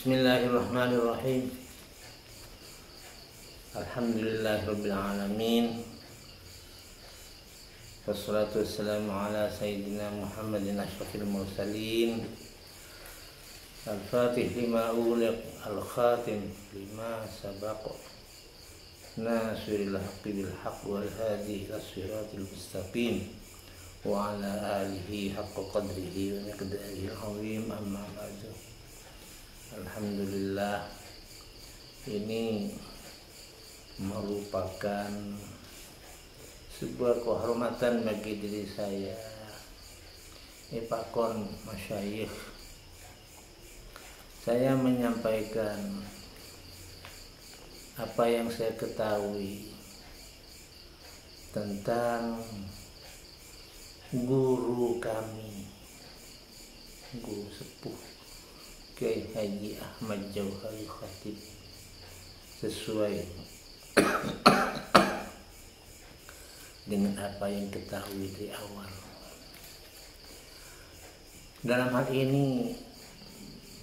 Bismillahirrahmanirrahim. Alhamdulillahirabbil alamin. Wassalatu wassalamu ala sayyidina Muhammadin asyrafil mursalin. Al-Fatih lima uliq, al-khatim lima sabaq. Nasiril haqqi bil haqq wal hadi ila siratil mustaqim. Wa ala alihi haqqa qadrihi wa miqdarihi al-azim, amma ba'du. Alhamdulillah, ini merupakan sebuah kehormatan bagi diri saya. Pakon masyayikh, saya menyampaikan apa yang saya ketahui tentang guru kami, guru sepuh Kiai Haji Ahmad Jauhari Khatib, sesuai dengan apa yang ketahui dari awal. Dalam hal ini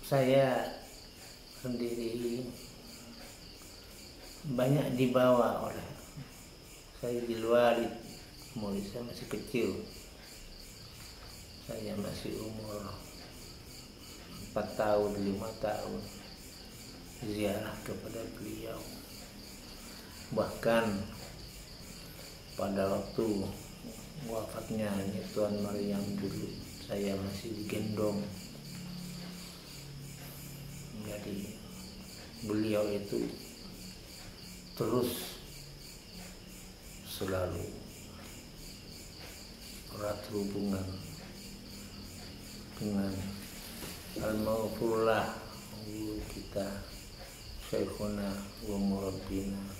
saya sendiri banyak dibawa oleh saya di luar, mulai saya masih kecil, saya masih umur 4 tahun, 5 tahun ziarah kepada beliau. Bahkan pada waktu wafatnya Tuan Maryam dulu, saya masih digendong. Jadi beliau itu terus selalu erat hubungan dengan Al-Maghfurullah guru kita, Syekhuna wa Murabbina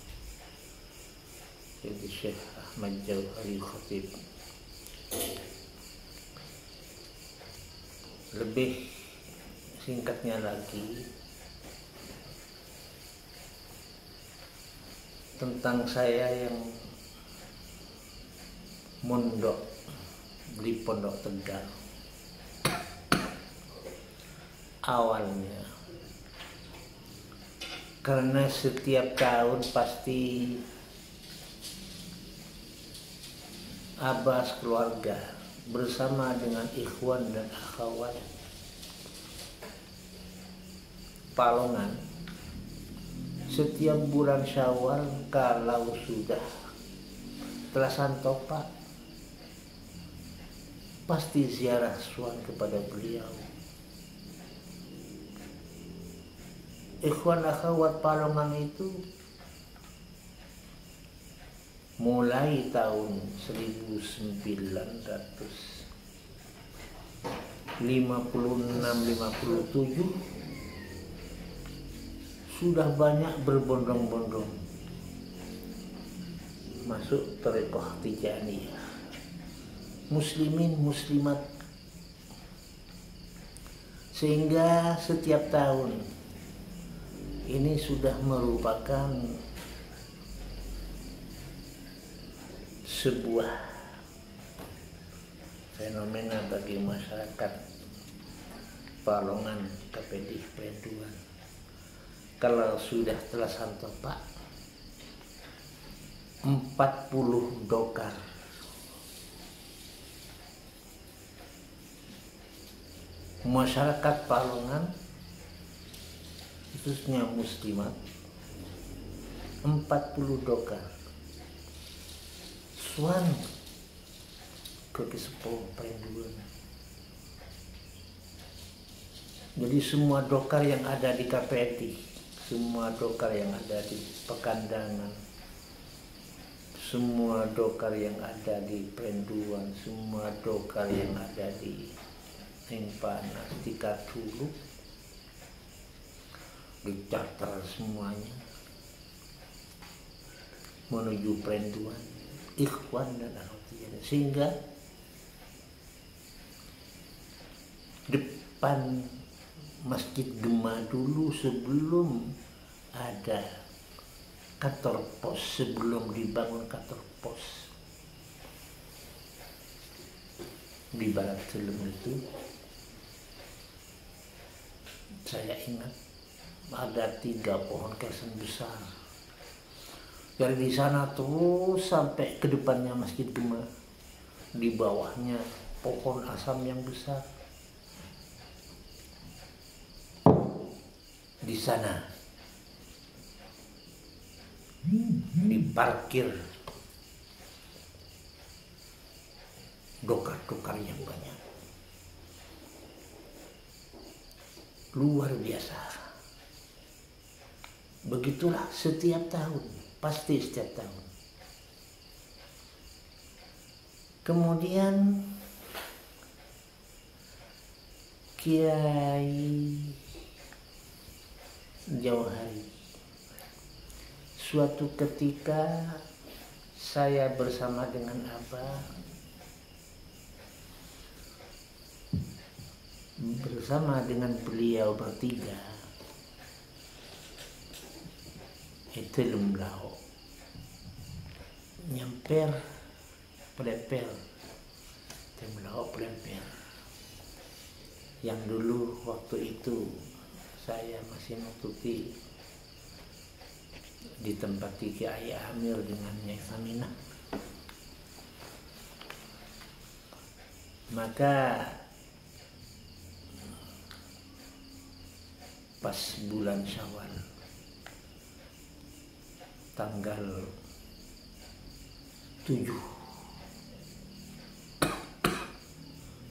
Sayyidi Syekh Ahmad Jauhari Khatib. Lebih singkatnya lagi tentang saya yang mondok di Pondok Tegal. Awalnya karena setiap tahun pasti Abbas keluarga bersama dengan ikhwan dan akhwat Palongan setiap bulan Syawal, kalau sudah Telasan Topak, pasti ziarah suan kepada beliau. Ikhwan akhwat Palongan itu mulai tahun 1956-57 sudah banyak berbondong-bondong masuk thariqah Tijaniyah, muslimin muslimat, sehingga setiap tahun ini sudah merupakan sebuah fenomena bagi masyarakat Palongan, KPD Penduan. Kalau sudah Telasan Topak, 40 dokar masyarakat Palongan, khususnya muslimat, 40 dokar suan ke Sepuh Penduan. Jadi semua dokar yang ada di KPD, semua dokar yang ada di Pekandangan, semua dokar yang ada di Penduan, semua dokar yang ada di Simpanas, di Katuluk, dicatat semuanya menuju Penduan, ikhwan dan akhwat, sehingga depan Masjid Gema dulu, sebelum ada kantor pos, sebelum dibangun kantor pos di Barat Selem itu, saya ingat ada 3 pohon kersen besar. Dari di sana terus sampai ke depannya Masjid Gema, di bawahnya pohon asam yang besar. Di sana diparkir dokar-dokar yang banyak, luar biasa. Begitulah setiap tahun, pasti setiap tahun. Kemudian Kiai Jauhari, suatu ketika saya bersama dengan Abah, bersama dengan beliau bertiga, itu lemlau nyamper pelemper, temlau pelemper. Yang dulu waktu itu saya masih nututi ditempati Kiai Amir dengan Nyai Saminah. Maka pas bulan Syawal tanggal 7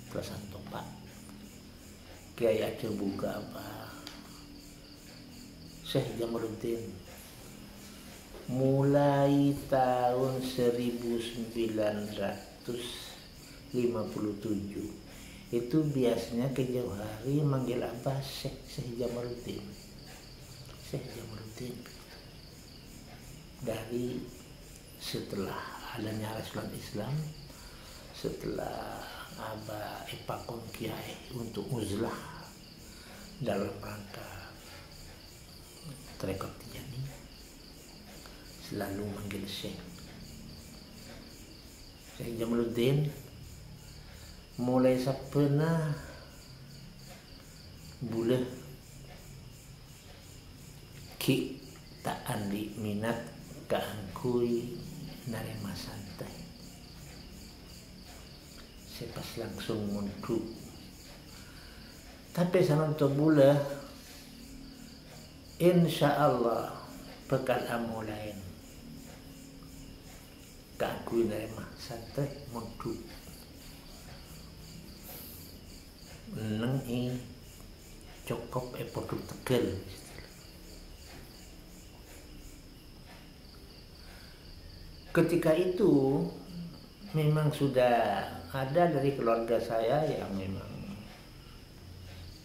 perasaan topak Kiai aja buka apa Syekh Jamaluddin mulai tahun 1957 itu biasanya ke Jauhari manggil apa Syekh Jamaluddin. Syekh Jamaluddin dari setelah adanya Rasulullah Islam, setelah Abah Ipakon Kiai untuk uzlah dalam rangka Tarekat Tijani, selalu manggil Syekh Jamaluddin. Mulai sapena bulan ki tak andi minat kaangkui narema santai, sepas langsung mundur. Tapi sangat bulan insya Allah bekal amu lain kaangkui narema santai mundur. Neng cukup produk Tegal. Ketika itu memang sudah ada dari keluarga saya yang memang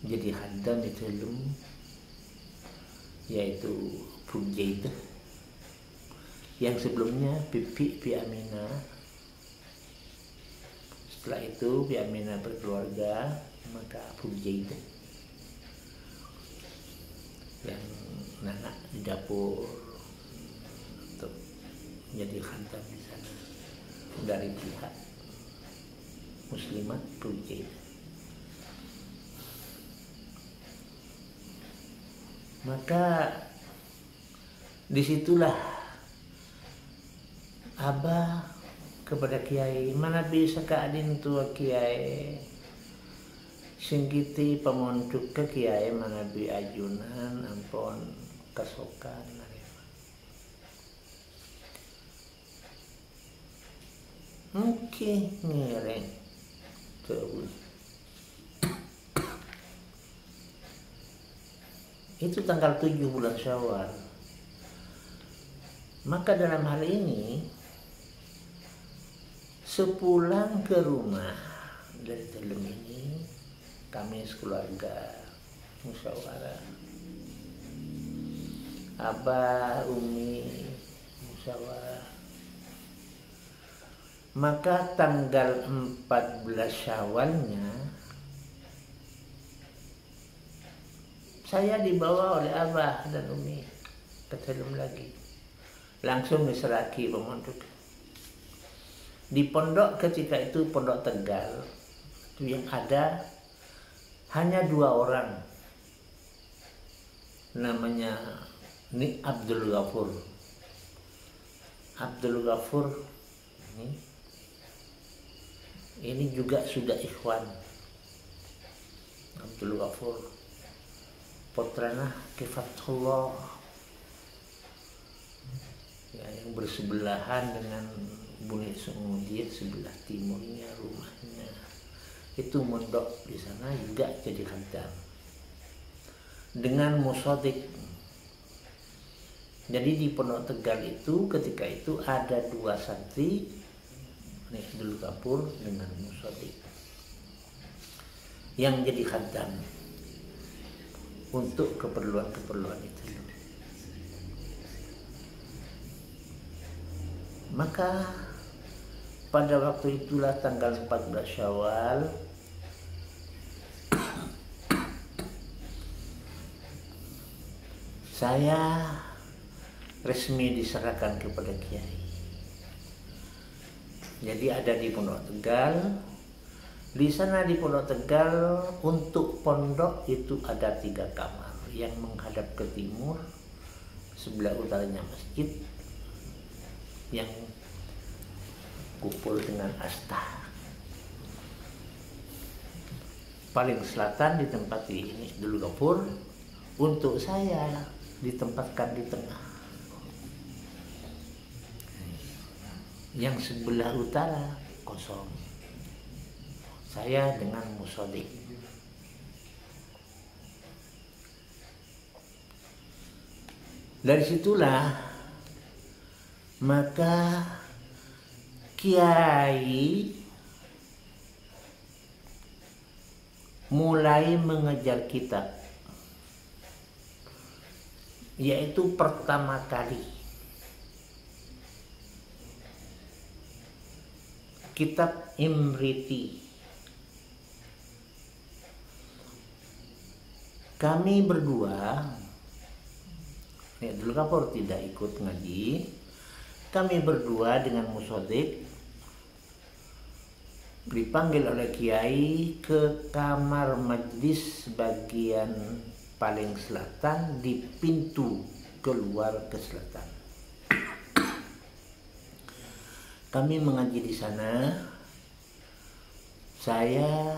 jadi haddam di film, yaitu Bujaidah, yang sebelumnya Bi Aminah. Setelah itu Bi Aminah berkeluarga, maka Bujaidah yang nanak di dapur untuk jadi khantam di sana dari pihak muslimat Bujaidah. Maka disitulah Abah kepada Kiai, mana bisa keadin tua Kiai singkiti pemonjuk ke Kiai mana bi ajunan ampon kasokan mungkin ngereng terus. Itu tanggal 7 bulan Syawal. Maka dalam hal ini sepulang ke rumah dari Telem ini, kami sekeluarga musyawarah, Abah, Umi musyawarah. Maka tanggal 14 Syawalnya saya dibawa oleh Abah dan Umi ke Telem lagi, langsung diseraki pemondok. Di pondok ketika itu pondok Tegal itu yang ada hanya 2 orang namanya ini Abdul Ghafur. Abdul Ghafur ini juga sudah ikhwan. Abdul Ghafur putrana Kifatullah ya, yang bersebelahan dengan Buni Sungudia, sebelah timurnya rumahnya. Itu mondok di sana juga jadi khatam dengan musodik. Jadi di Pondok Tegal itu ketika itu ada 2 santri, ini Abdul Ghafur dengan musodik yang jadi khatam untuk keperluan-keperluan itu. Maka pada waktu itulah tanggal 14 Syawal saya resmi diserahkan kepada Kiai. Jadi ada di Pondok Tegal. Di sana di Pondok Tegal untuk pondok itu ada 3 kamar yang menghadap ke timur, sebelah utaranya masjid yang kumpul dengan asta. Paling selatan ditempati ini Abdul Ghafur, untuk saya ditempatkan di tengah. Yang sebelah utara kosong, saya dengan musodik. Dari situlah maka Kiai mulai mengejar kitab, yaitu pertama kali kitab Imriti. Kami berdua, ini Abdul Ghafur tidak ikut ngaji, kami berdua dengan musodik dipanggil oleh Kiai ke kamar majlis bagian paling selatan di pintu keluar ke selatan. Kami mengaji di sana. Saya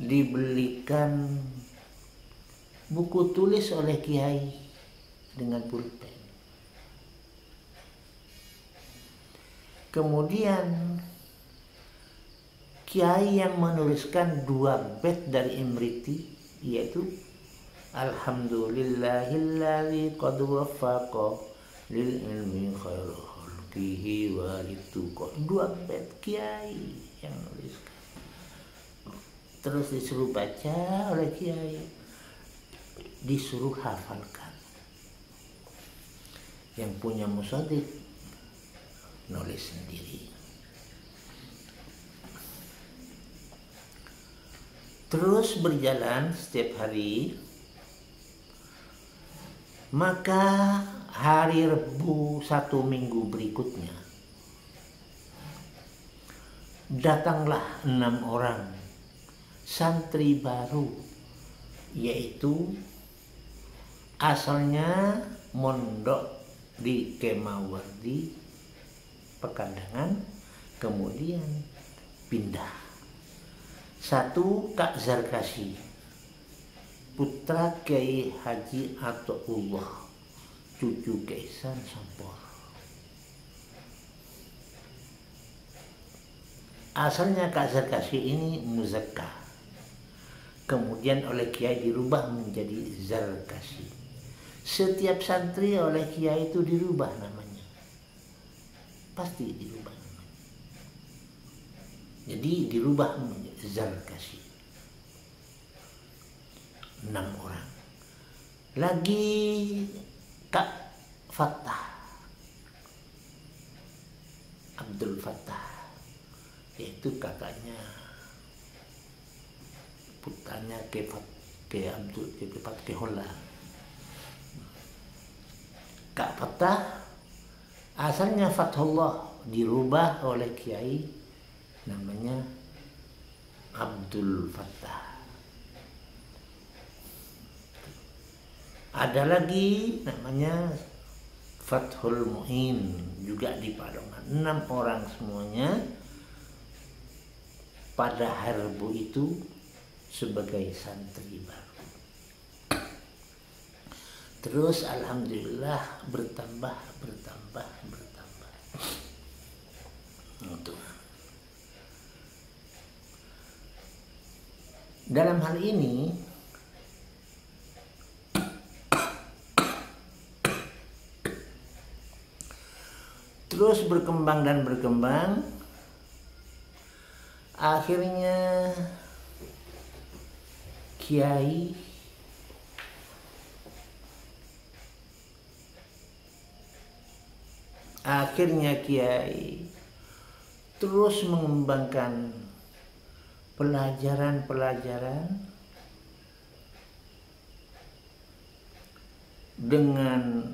dibelikan buku tulis oleh Kiai dengan pulpen. Kemudian Kiai yang menuliskan 2 bait dari Imriti, yaitu Alhamdulillahilladzi qad waffaqa lil ilmi khairu khalqihi wa lituqa. 2 bait Kiai yang menuliskan. Terus disuruh baca oleh Kiai, disuruh hafalkan. Yang punya musodik nulis sendiri. Terus berjalan setiap hari. Maka hari Rebu 1 minggu berikutnya datanglah 6 orang santri baru, yaitu asalnya mondok di Kemawardi Pekandangan, kemudian pindah. 1 Kak Zarkasi, putra Kiai Haji Athaullah, cucu Kaisan Sampor. Asalnya Kak Zarkasi ini Muzakka, kemudian oleh Kiai dirubah menjadi Zarkasi. Setiap santri oleh Kiai itu dirubah namanya, pasti dirubah namanya. Jadi dirubah menjadi Zarkasi. 6 orang. Lagi Kak Fattah, Abdul Fattah, yaitu kakaknya, putranya ke Abdul ke Hola. Kak Fattah asalnya Fathullah, dirubah oleh Kiai namanya Abdul Fattah. Ada lagi namanya Fathul Mu'in, juga di Padongan. 6 orang semuanya pada Harbu itu sebagai santri baru. Terus alhamdulillah bertambah. Dalam hal ini terus berkembang dan berkembang, akhirnya Kiai terus mengembangkan pelajaran-pelajaran dengan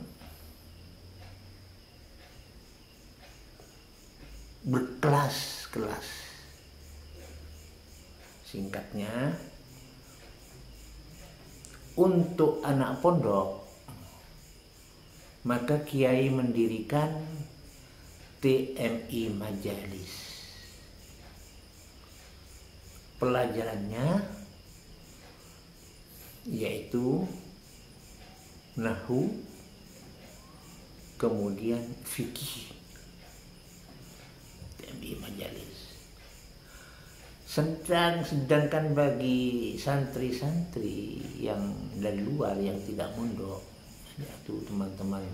berkelas-kelas. Singkatnya, untuk anak pondok, maka Kiai mendirikan TMI Majalis. Pelajarannya yaitu Nahwu, kemudian fikih. TMI Majalis. Sedangkan bagi santri-santri yang dari luar yang tidak mondok, yaitu teman-teman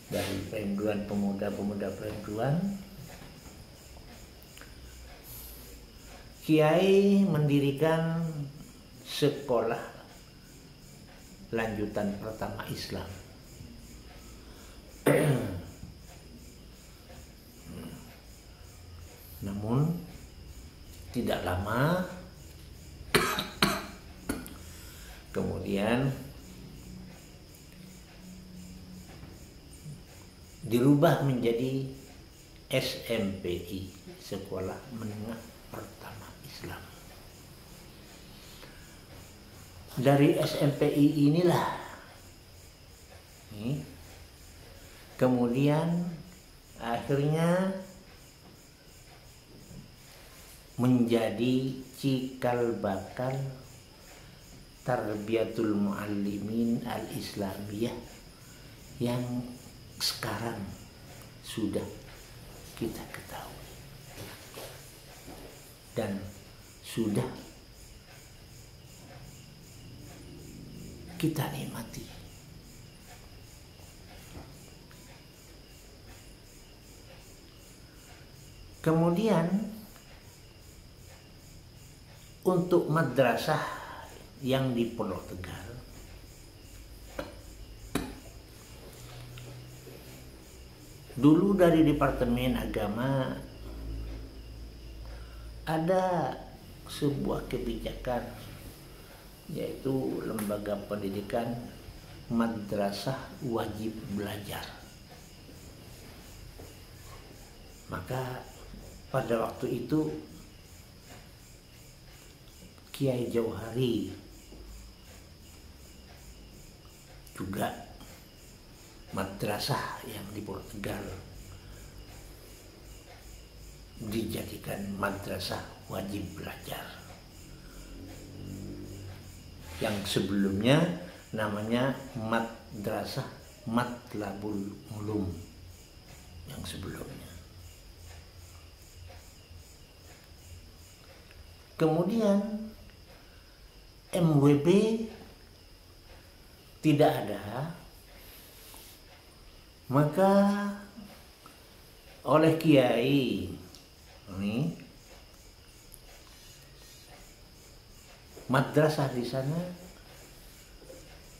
dari Perenduan, pemuda-pemuda Perenduan, Kiai mendirikan sekolah lanjutan pertama Islam. Namun tidak lama kemudian dirubah menjadi SMPI, Sekolah Menengah Pertama Islam. Dari SMPI inilah kemudian akhirnya menjadi cikal bakal Tarbiyatul Muallimin Al-Islamiyah yang sekarang sudah kita ketahui dan sudah kita nikmati. Kemudian untuk madrasah yang di Pondok Tegal, dulu dari Departemen Agama ada sebuah kebijakan, yaitu lembaga pendidikan madrasah wajib belajar. Maka pada waktu itu Kiai Jauhari juga madrasah yang di Pondok Tegal dijadikan madrasah wajib belajar, yang sebelumnya namanya Madrasah Matlabul Ulum yang sebelumnya. Kemudian MWB tidak ada, maka oleh Kiai ini madrasah di sana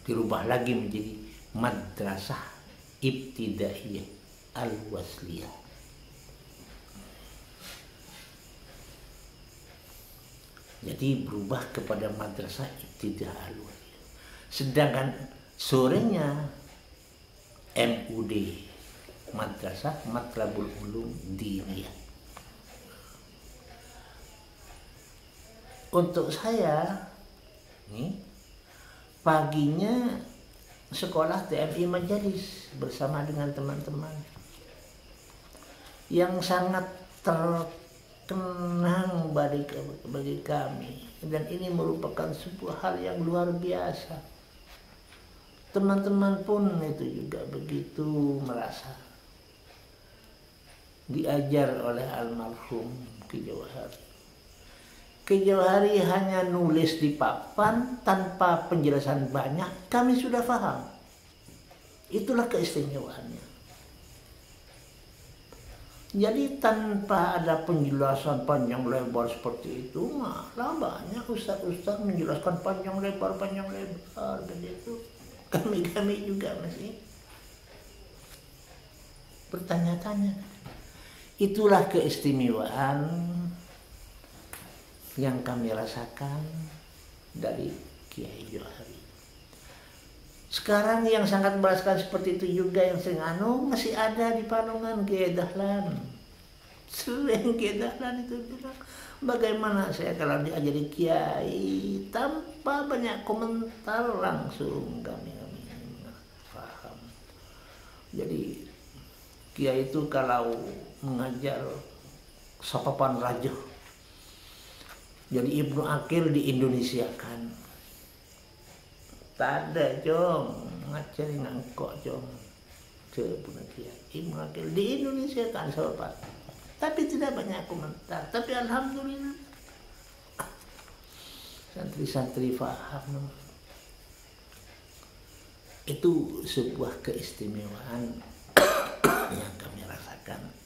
dirubah lagi menjadi Madrasah Ibtidaiyah Al-Wasliyah. Jadi berubah kepada Madrasah Ibtidaiyah Al-Wasliyah. Sedangkan sorenya MUD, Madrasah Matlabul Ulum Diniyah. Untuk saya, paginya sekolah TMI Majalis bersama dengan teman-teman yang sangat terkenang bagi kami, dan ini merupakan sebuah hal yang luar biasa. Teman-teman pun itu juga begitu merasa diajar oleh almarhum Ki Jauhari. Ki Jauhari hanya nulis di papan tanpa penjelasan banyak, kami sudah paham. Itulah keistimewaannya. Jadi tanpa ada penjelasan panjang lebar seperti itu, malah banyak ustaz-ustaz menjelaskan panjang lebar begitu. Kami juga masih bertanya-tanya. Itulah keistimewaan yang kami rasakan dari Kiai Jauhari. Sekarang yang sangat merasakan seperti itu juga yang senganu masih ada di Panungan, Kiai Dahlan. Sering Kiai Dahlan itu bilang, bagaimana saya kalau diajari Kiai tanpa banyak komentar langsung kami paham. Jadi Kiai itu kalau mengajar sapapan raja. Jadi Ibnu Aqil di Indonesia kan. Tak ada jong ngajarin angkok jong Ibnu Aqil di Indonesia kan sahabat, tapi tidak banyak komentar. Tapi alhamdulillah santri-santri faham. Itu sebuah keistimewaan yang kami rasakan.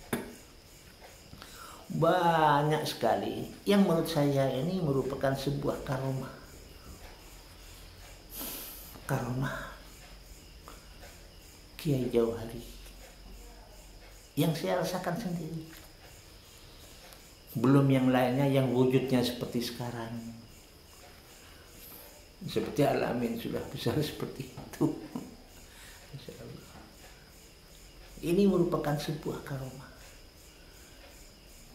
Banyak sekali yang menurut saya ini merupakan sebuah karomah Kiai Jauhari yang saya rasakan sendiri. Belum yang lainnya yang wujudnya seperti sekarang, seperti Al-Amin sudah besar seperti itu. Ini merupakan sebuah karomah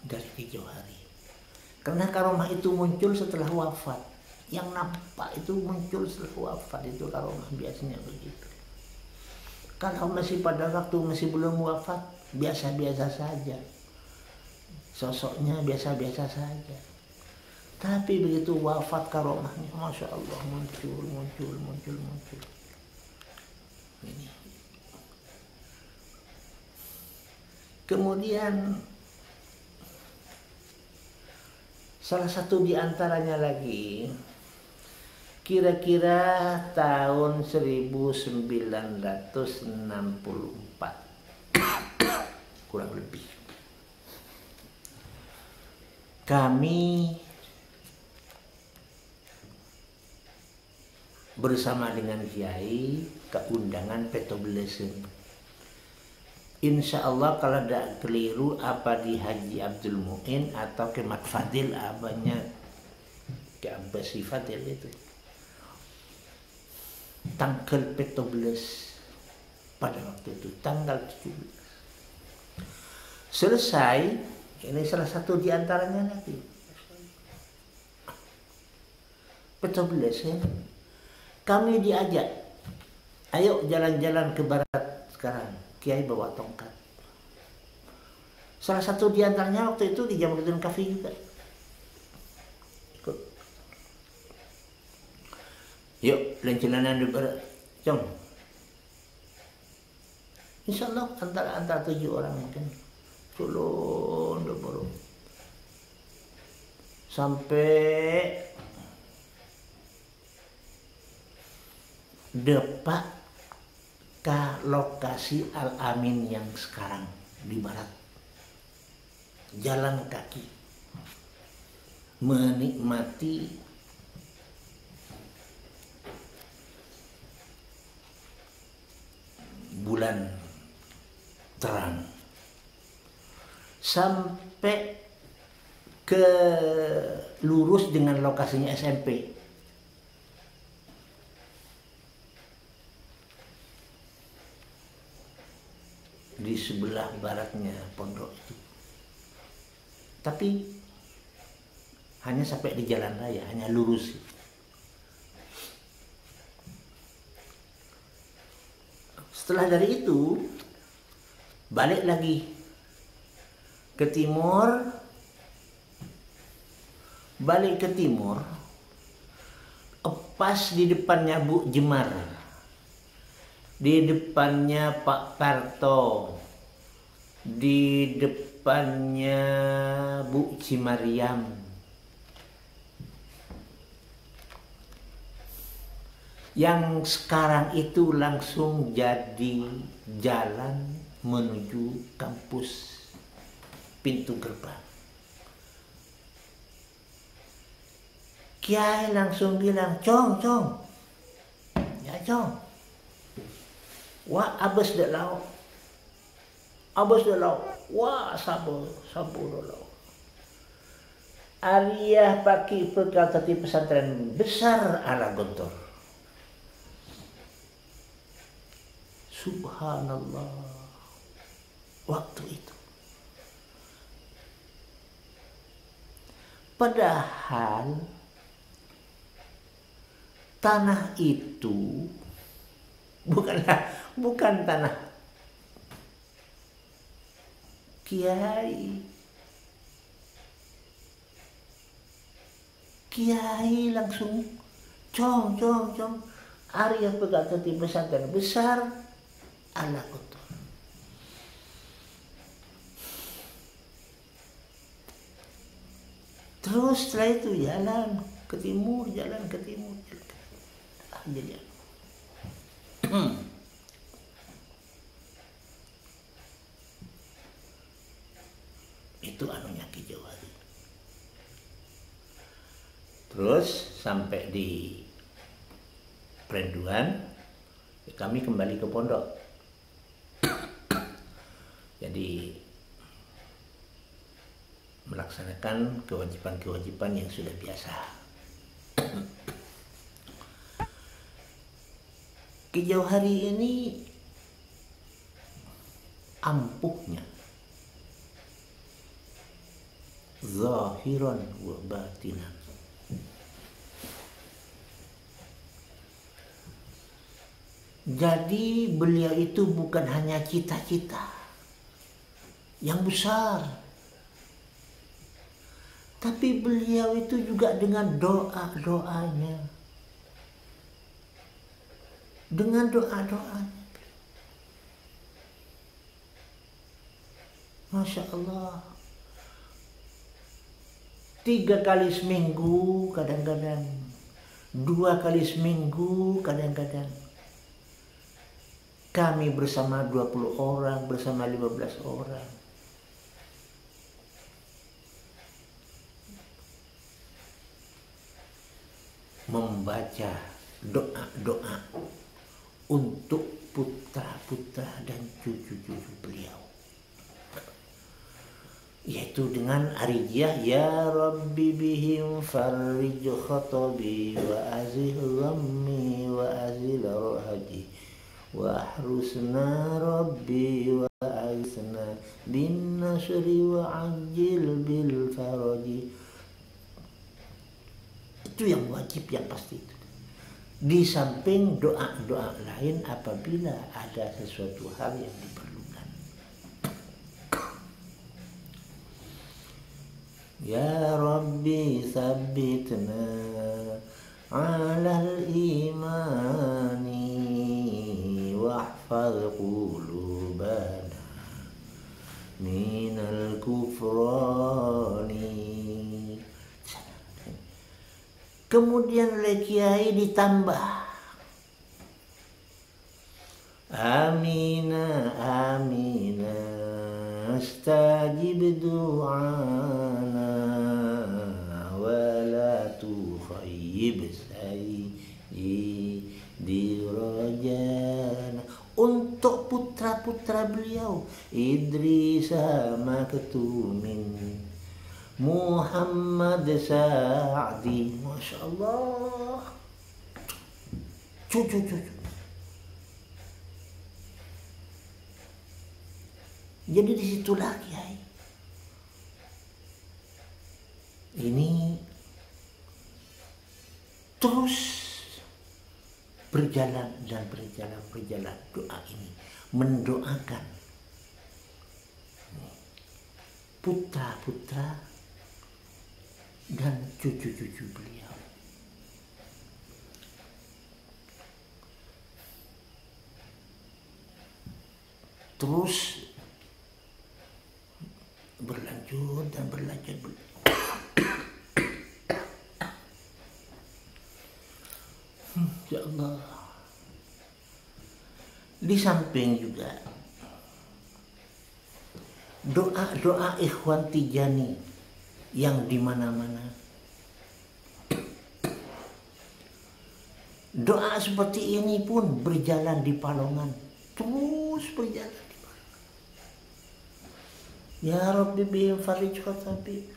dari Kiai Jauhari, karena karomah itu muncul setelah wafat. Yang nampak itu muncul setelah wafat, itu karomah biasanya begitu. Kalau masih pada waktu masih belum wafat, biasa-biasa saja, sosoknya biasa-biasa saja. Tapi begitu wafat karomahnya, masya Allah, muncul. Ini. Kemudian salah satu di antaranya lagi, kira-kira tahun 1964 kurang lebih, kami bersama dengan Kiai ke undangan Petoblesen. Insya Allah kalau tidak keliru apa di Haji Abdul Mu'in atau ke Mat Fadil, abahnya ke Abbasi Fadil itu. Tanggal 17 pada waktu itu, tanggal 17. Selesai, ini salah satu di antaranya lagi. 17 kami diajak, ayo jalan-jalan ke barat sekarang. Kiai bawa tongkat. Salah satu di antaranya waktu itu di Jamaluddin Kafi juga. Ikut. Yuk, lencelanan di barat. Jom. Insya Allah antara 7 orang mungkin. Culun baru. Sampai depak ke lokasi Al-Amin yang sekarang di barat. Jalan kaki menikmati bulan terang sampai ke lurus dengan lokasinya SMP. Di sebelah baratnya pondok itu, tapi hanya sampai di jalan raya, hanya lurus. Setelah dari itu balik lagi ke timur, pas di depannya Bu Jemar, di depannya Pak Parto, di depannya Bu Cimariam. Yang sekarang itu langsung jadi jalan menuju kampus pintu gerbang. Kiai langsung bilang, Cong, ya Cong, wah abis dek lau, wah sabar lau. Ariyah paki perkatati pesantren besar ala Gontor. Subhanallah, waktu itu. Padahal tanah itu bukan tanah Kiai. Kiai langsung cong. Arya pegatati pesantren besar ala Gontor. Terus setelah itu jalan ke timur. Jadi itu anunya Ki Jauhari. Terus sampai di Perenduan, kami kembali ke pondok. Jadi melaksanakan kewajiban-kewajiban yang sudah biasa. Ki Jauhari ini ampuhnya zahiran wa batinan. Jadi beliau itu bukan hanya cita-cita yang besar, tapi beliau itu juga dengan doa-doanya. Masya Allah. 3 kali seminggu kadang-kadang, 2 kali seminggu kadang-kadang. Kami bersama 20 orang, bersama 15 orang. Membaca doa-doa untuk putra-putra dan cucu-cucu beliau. Yaitu dengan arijiyah, ya Rabbi bihim farrij khatabi wa azih ghammi wa azil rohaji wa ahrusna Rabbi wa aisna bin nasri wa ajil bil faraji. Itu yang wajib, yang pasti itu. Di samping doa-doa lain apabila ada sesuatu hal yang diperlukan. Ya Rabbi sabbitna alal imani wahfaz qulubana minal kufrani. Kemudian oleh Kiai ditambah, amina astajib du'ana wa la tukhayyib sayyidi rajana. Untuk putra-putra beliau, Idris Maktumin, Muhammad Sa'di, Masya Allah, cucu. Jadi disitulah Kiai ini terus berjalan dan berjalan doa ini mendoakan putra-putra dan cucu-cucu beliau. Terus berlanjut dan berlanjut. Ya Allah. Di samping juga doa-doa ikhwan Tijani yang di mana-mana. Doa seperti ini pun berjalan di Palongan, terus berjalan di Palongan. Ya Rabbi bihim farij khatabi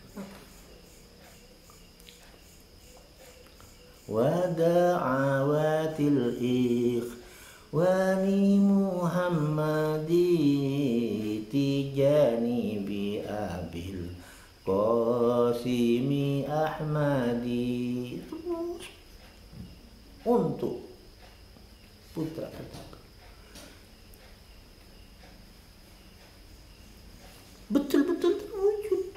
wa da'awatil ikhwani Muhammadi Tijani bi abil Qasimi Ahmadi, terus untuk putra putra. Betul-betul terwujud.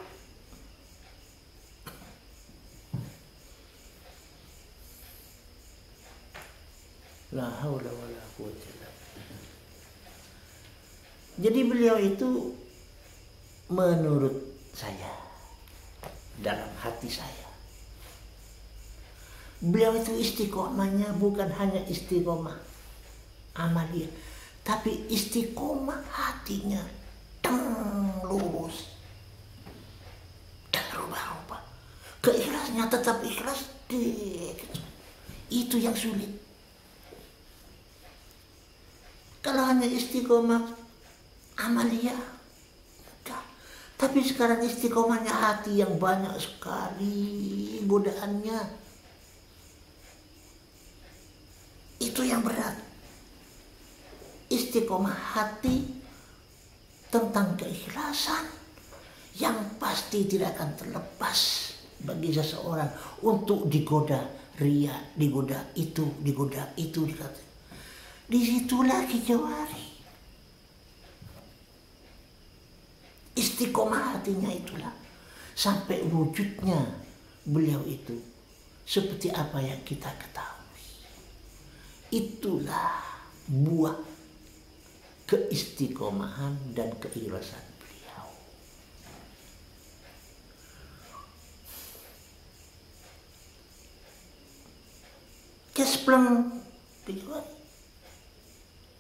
La haula wala quwwata illa billah. Jadi beliau itu menurut saya, dalam hati saya, beliau itu istiqomahnya bukan hanya istiqomah amaliyah, tapi istiqomah hatinya lurus, dan rubah-rubah. Keikhlasnya tetap ikhlas, itu yang sulit. Kalau hanya istiqomah amaliyah, tapi sekarang istiqomahnya hati yang banyak sekali godaannya. Itu yang berat. Istiqomah hati tentang keikhlasan yang pasti tidak akan terlepas bagi seseorang untuk digoda ria, digoda itu, dikata. Disitulah Kijawari. Istiqomah hatinya itulah sampai wujudnya beliau itu seperti apa yang kita ketahui. Itulah buah keistiqomahan dan keikhlasan beliau. Kespleng Kijawari.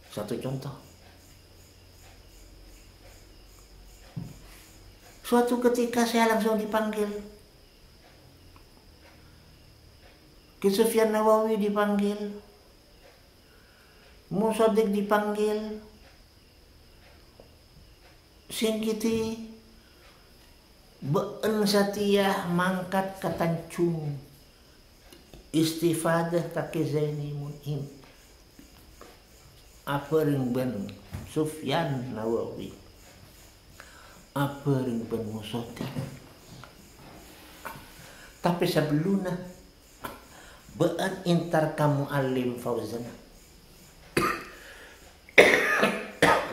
Satu contoh. Suatu ketika saya langsung dipanggil. Ki Sufyan Nawawi dipanggil. Musaddiq dipanggil. Singkiti Be'en Satiyah mangkat ke Tancung. Istifadah kaki Zaini Mun'im. Apering ben Sufyan Nawawi, apering ben Musaddiq. Tapi sebelumnya bean intar kamu alim Fauzan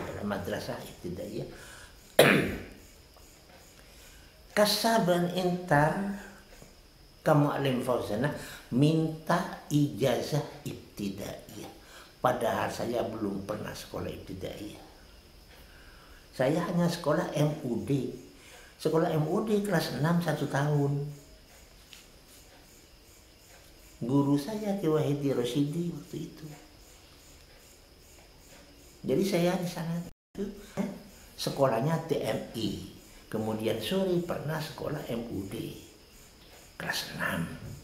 dalam madrasah ibtidaiyah. Kasaban intar kamu alim Fauzan minta ijazah ibtidaiyah. Padahal saya belum pernah sekolah ibtidaiyah. Saya hanya sekolah MUD. Sekolah MUD kelas 6 1 tahun. Guru saya Ki Wahidi Rosyidi waktu itu. Jadi saya di sana itu sekolahnya TMI. Kemudian sore pernah sekolah MUD kelas 6.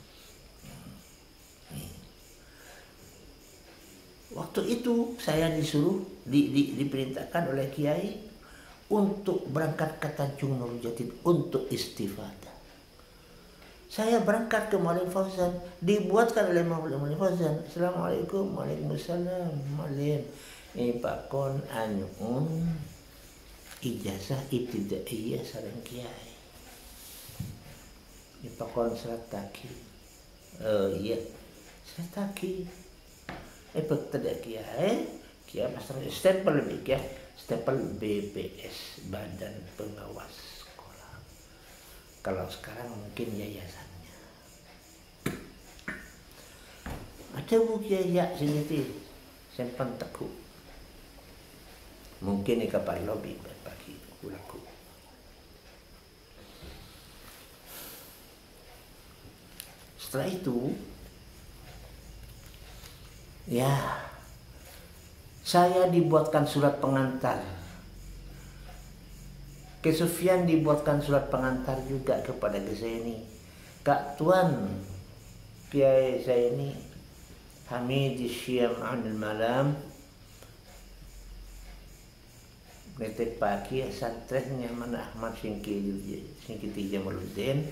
Waktu itu saya disuruh diperintahkan oleh Kiai untuk berangkat ke Tanjung Nurjatin untuk istifadah. Saya berangkat ke Maulid Fauzan, dibuatkan oleh Maulid Fauzan. Assalamualaikum, waalaikumsalam, Maulid. Pakon anyun ijazah ibtidaiyah sareng Kiai. Pakon serat taki. Oh iya, serat taki. Tidak kiai, kiai pastor stempel lebih ya, stempel BPS Badan Pengawas Sekolah. Kalau sekarang mungkin yayasannya. Ada buku ya sini tuh, simpan teguh. Mungkin ini kapan lobby bagi laku. Setelah itu, ya, saya dibuatkan surat pengantar. Ke Sufyan dibuatkan surat pengantar juga kepada saya ini. Kak Tuan, Kiai saya ini Hamid Syam Anil Malam Netek Paki Santresnya mana Ahmad Singkiti Jamaluddin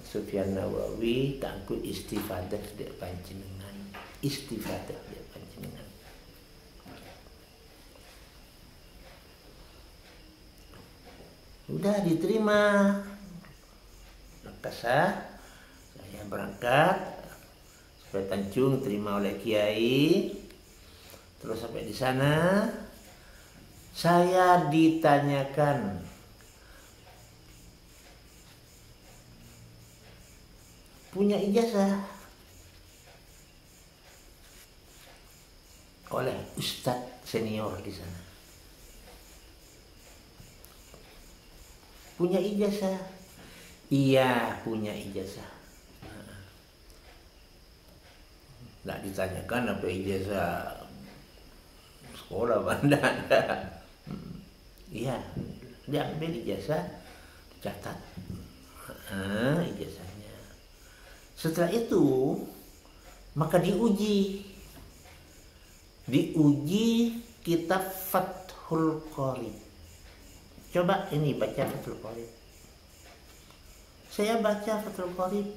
Sufyan Nawawi tangku istifadah dek panjenengan, istifadah dek panjenengan. Udah diterima. Maka saya berangkat sampai Tanjung, terima oleh Kiai. Terus sampai di sana saya ditanyakan, punya ijazah oleh ustadz senior di sana. Punya ijazah? Iya, punya ijazah. Nggak ditanyakan apa ijazah sekolah banda. Iya, diambil ijazah, catat ijazahnya. Setelah itu maka diuji kitab Fathul Qorib. Coba ini baca Fathul Qorib. Saya baca Fathul Qorib.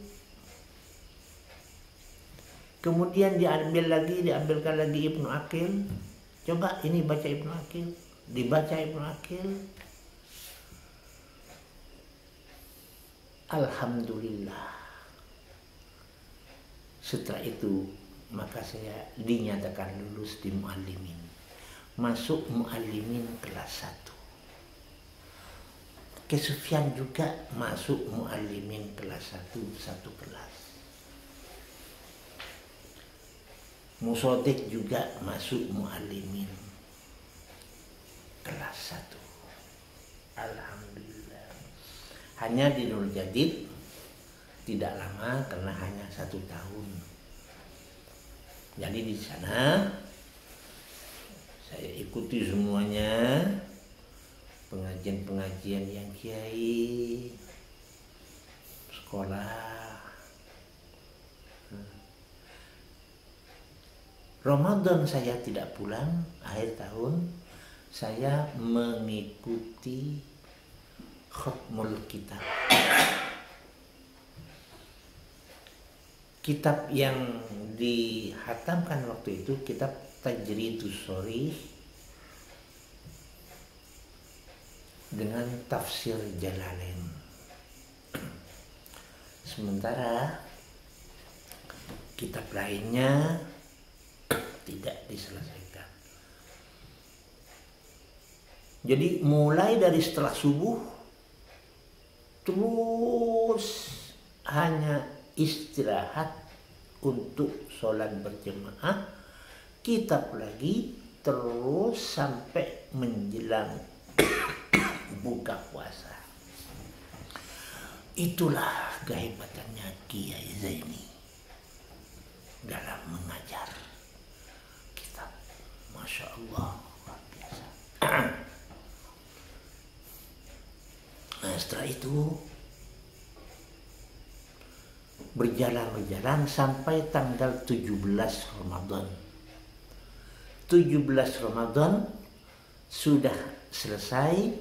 Kemudian diambilkan lagi Ibnu Aqil. Coba ini baca Ibnu Aqil. Dibaca Ibnu Aqil. Alhamdulillah. Setelah itu maka saya dinyatakan lulus di Muallimin. Masuk Muallimin kelas 1. Ke Sufyan juga masuk Muallimin kelas 1, satu kelas. Musodik juga masuk Muallimin kelas 1. Alhamdulillah. Hanya di Nur Jadid tidak lama karena hanya 1 tahun. Jadi di sana saya ikuti semuanya, pengajian-pengajian yang kiai, sekolah. Ramadan saya tidak pulang, akhir tahun saya mengikuti khatmul kitab. Kitab yang dihatamkan waktu itu kitab Tajridus Shorih dengan tafsir Jalalain. Sementara kitab lainnya tidak diselesaikan. Jadi mulai dari setelah subuh terus hanya istirahat untuk sholat berjemaah, kitab lagi terus sampai menjelang buka puasa. Itulah kehebatannya Kiai Zaini dalam mengajar kitab. Masya Allah, luar biasa. Nah, setelah itu berjalan sampai tanggal 17 Ramadan. 17 Ramadan sudah selesai,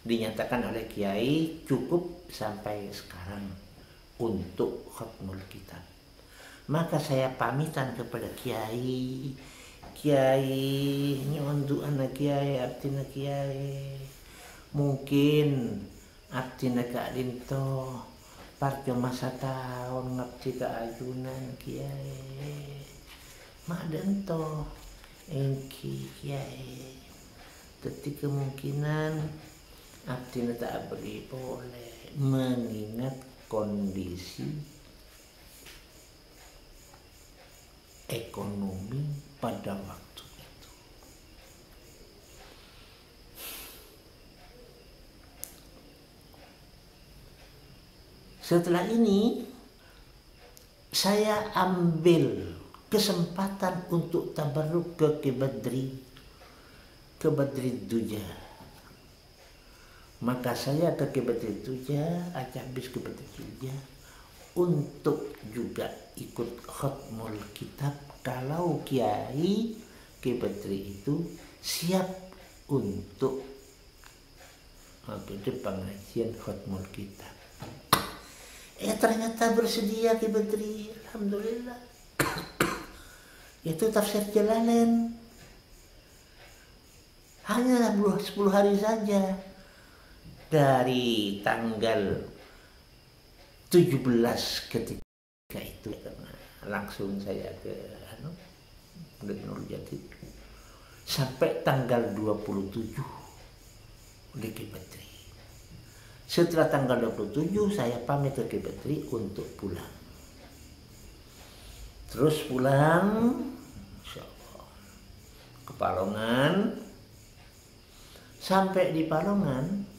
dinyatakan oleh Kiai cukup sampai sekarang untuk khatmul kitab. Maka saya pamitan kepada Kiai, nyuwun doana Kiai, abdina Kiai. Mungkin abdina Kak Dinto parjo masa tahun ngabdi ke ajunan Kiai. mak dento engki kiai teti kemungkinan abdi tak beri boleh mengingat kondisi ekonomi pada waktu itu. Setelah ini saya ambil kesempatan untuk tabarruk ke Badri Duja. Maka saya ke Badri Duja, habis ke Badri Duja untuk juga ikut khatmul kitab kalau Kiai Ki Badri itu siap untuk pengajian khatmul kitab. Ternyata bersedia Ki Badri, alhamdulillah. Itu tafsir Jalalain. Hanya 10 hari saja dari tanggal 17 ketika itu, karena langsung saya ke Nur Jati sampai tanggal 27 di Ki Badri. Setelah tanggal 27 saya pamit ke Ki Badri untuk pulang. Terus pulang insyaallah ke Palongan. Sampai di Palongan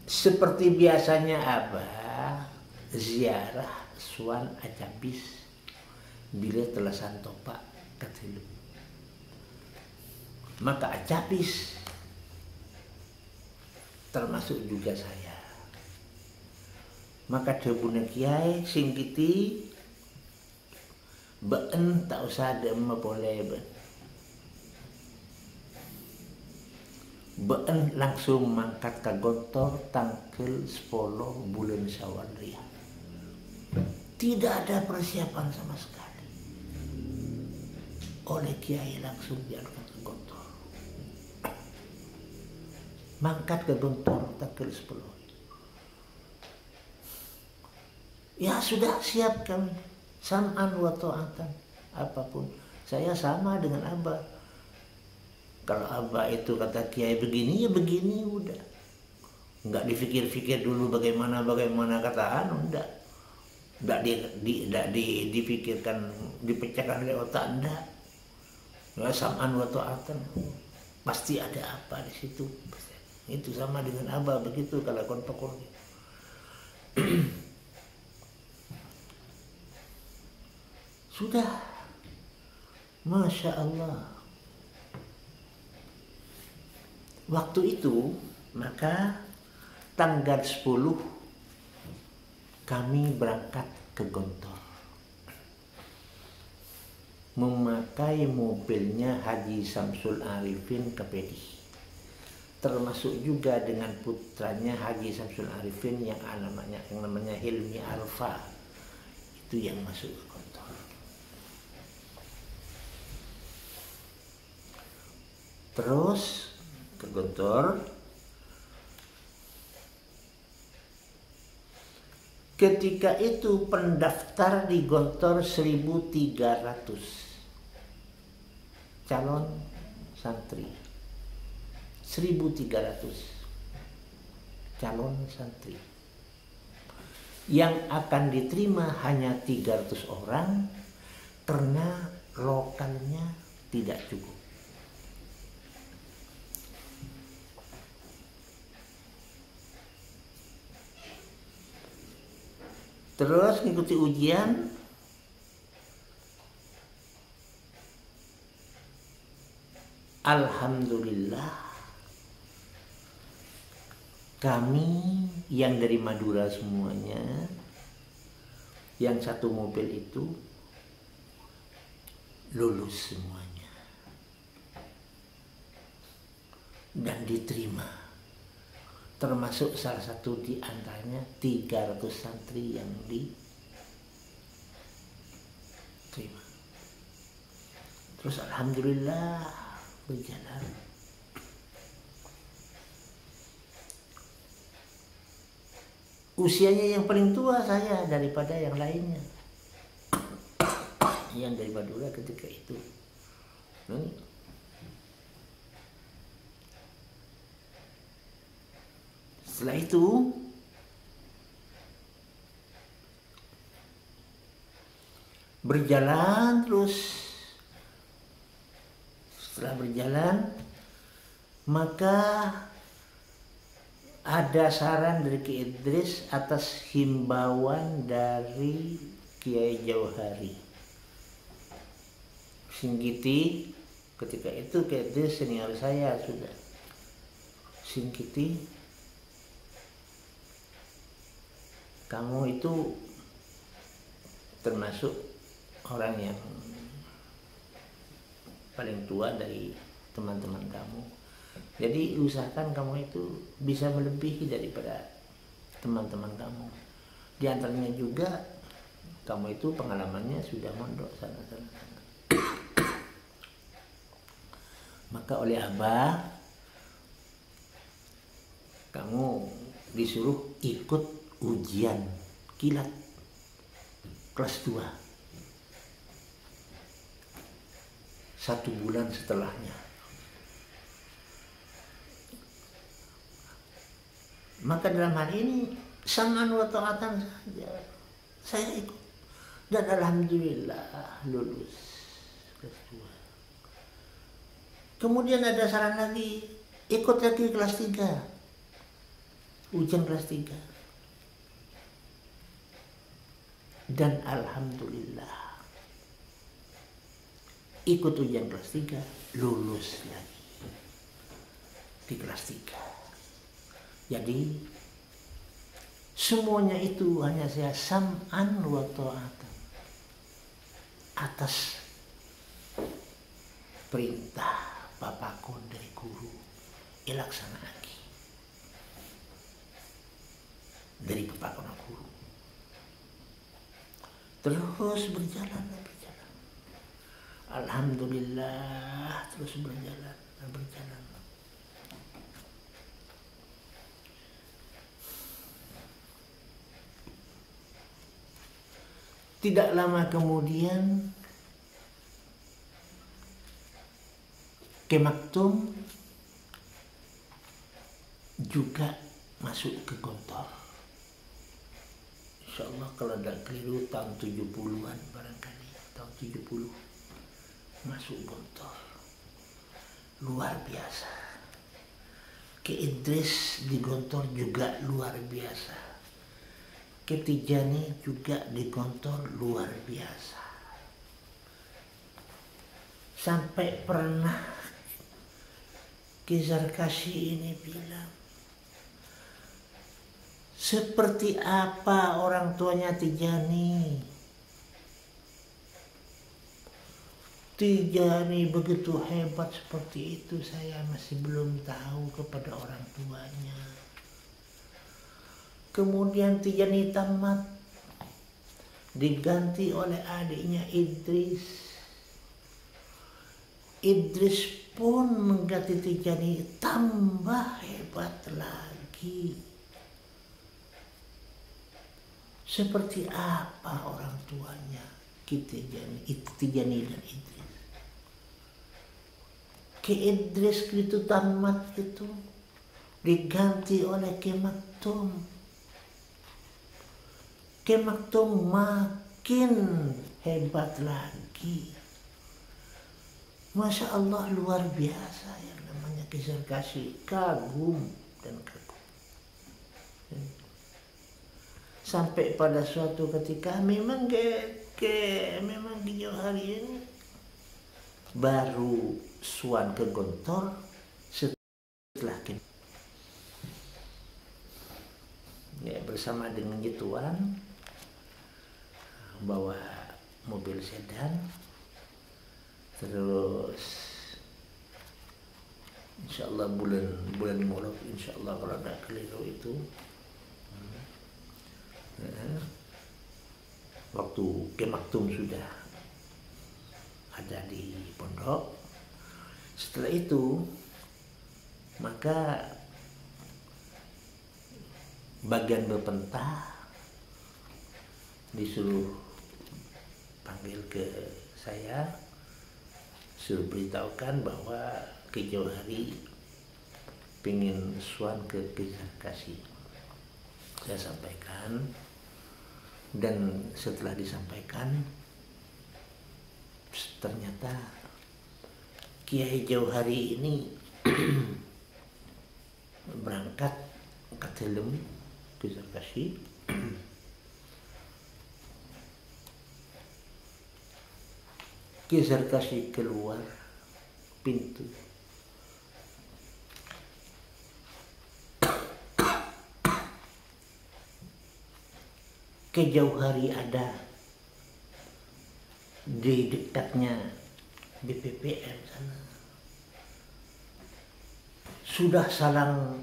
seperti biasanya Abah ziarah Suan Acabis bila telah santopak ketilu. Maka Acabis termasuk juga saya. Maka debune kiai sing kiti been tak usah dem boleh been langsung mangkat ke Gontor tanggal 10 bulan Syawal Riyah. Tidak ada persiapan sama sekali. Oleh kiai langsung diangkat ke Gontor. Mangkat ke Gontor tanggal 10. Ya sudah siap kami. Sam'an wa ta'atan. Apapun. Saya sama dengan Abah. Kalau Abah itu kata kiai begini, ya begini udah. Enggak dipikir-pikir dulu bagaimana kata enggak. Enggak dipikirkan, dipecahkan oleh otak, enggak. Ya sam'an wa ta'atan. Pasti ada apa di situ. Itu sama dengan Abah begitu kalau kontok. Sudah, Masya Allah. Waktu itu, maka tanggal 10 kami berangkat ke Gontor. Memakai mobilnya Haji Samsul Arifin Kepedi. Termasuk juga dengan putranya Haji Samsul Arifin yang namanya Hilmi Alfa. Itu yang masuk ke Gontor. Terus ke Gontor. Ketika itu pendaftar di Gontor 1.300 calon santri. 1.300 calon santri. Yang akan diterima hanya 300 orang karena lokalnya tidak cukup. Terus ngikuti ujian. Alhamdulillah kami yang dari Madura semuanya, yang satu mobil itu lulus semuanya dan diterima. Termasuk salah satu di antaranya 300 santri yang diterima. Terus alhamdulillah berjalan. usianya yang paling tua saya daripada yang lainnya, yang dari Madura ketika itu. Setelah itu berjalan terus. Setelah berjalan, maka ada saran dari Ki Idris atas himbauan dari Kiai Jauhari. Singkiti, ketika itu Ki Idris senior saya sudah. Singkiti, kamu itu termasuk orang yang paling tua dari teman-teman kamu. Jadi usahakan kamu itu bisa melebihi daripada teman-teman kamu. Di antaranya juga kamu itu pengalamannya sudah mondok sana. Maka oleh Abah, kamu disuruh ikut ujian kilat kelas 2 1 bulan setelahnya. Maka dalam hal ini sam'an wa ta'atan saja saya ikut, dan alhamdulillah lulus kelas 2. Kemudian ada saran lagi, ikut lagi kelas 3, ujian kelas 3, dan alhamdulillah ikut ujian kelas 3, lulus lagi di kelas 3. Jadi semuanya itu hanya saya sam'an wa ta'atan atas perintah bapakku dari guru, ilaksanaake dari bapakku guru. Terus berjalan. Alhamdulillah terus berjalan. Tidak lama kemudian Ki Maktum juga masuk ke Gontor. Insya Allah kalau tidak keliru tahun 70-an barangkali, tahun 70 masuk Gontor. Luar biasa. Ki Idris di Gontor juga luar biasa. Ki Tijani juga di Gontor luar biasa. Sampai pernah Ki Zarkashi ini bilang, seperti apa orang tuanya Tijani? Tijani begitu hebat seperti itu, saya masih belum tahu kepada orang tuanya. Kemudian Tijani tamat, diganti oleh adiknya Idris. Idris pun mengganti Tijani, tambah hebat lagi. Seperti apa orang tuanya Tijani dan Idris? Ki Idris itu tamat itu diganti oleh Ki Maktum. Ki Maktum makin hebat lagi. Masya Allah, luar biasa yang namanya Ki Zarkashi, kagum dan kagum. Sampai pada suatu ketika memang memang di Jauhari ini baru suan ke Gontor setelah ya, bersama dengan Jituan bawa mobil sedan, terus insya Allah bulan Muharram, insya Allah kalau ada keliru itu waktu Ki Maktum sudah ada di pondok. Setelah itu maka bagian Bepentah disuruh panggil ke saya, suruh beritahukan bahwa Ki Jauhari pingin suan ke Sarkasi. Saya sampaikan, dan setelah disampaikan ternyata Kiai Jauhari ini berangkat ke Telem ke Sarkasi. Ki Sarkasi keluar pintu, Ki Jauhari ada di dekatnya BPPM sana. Sudah salang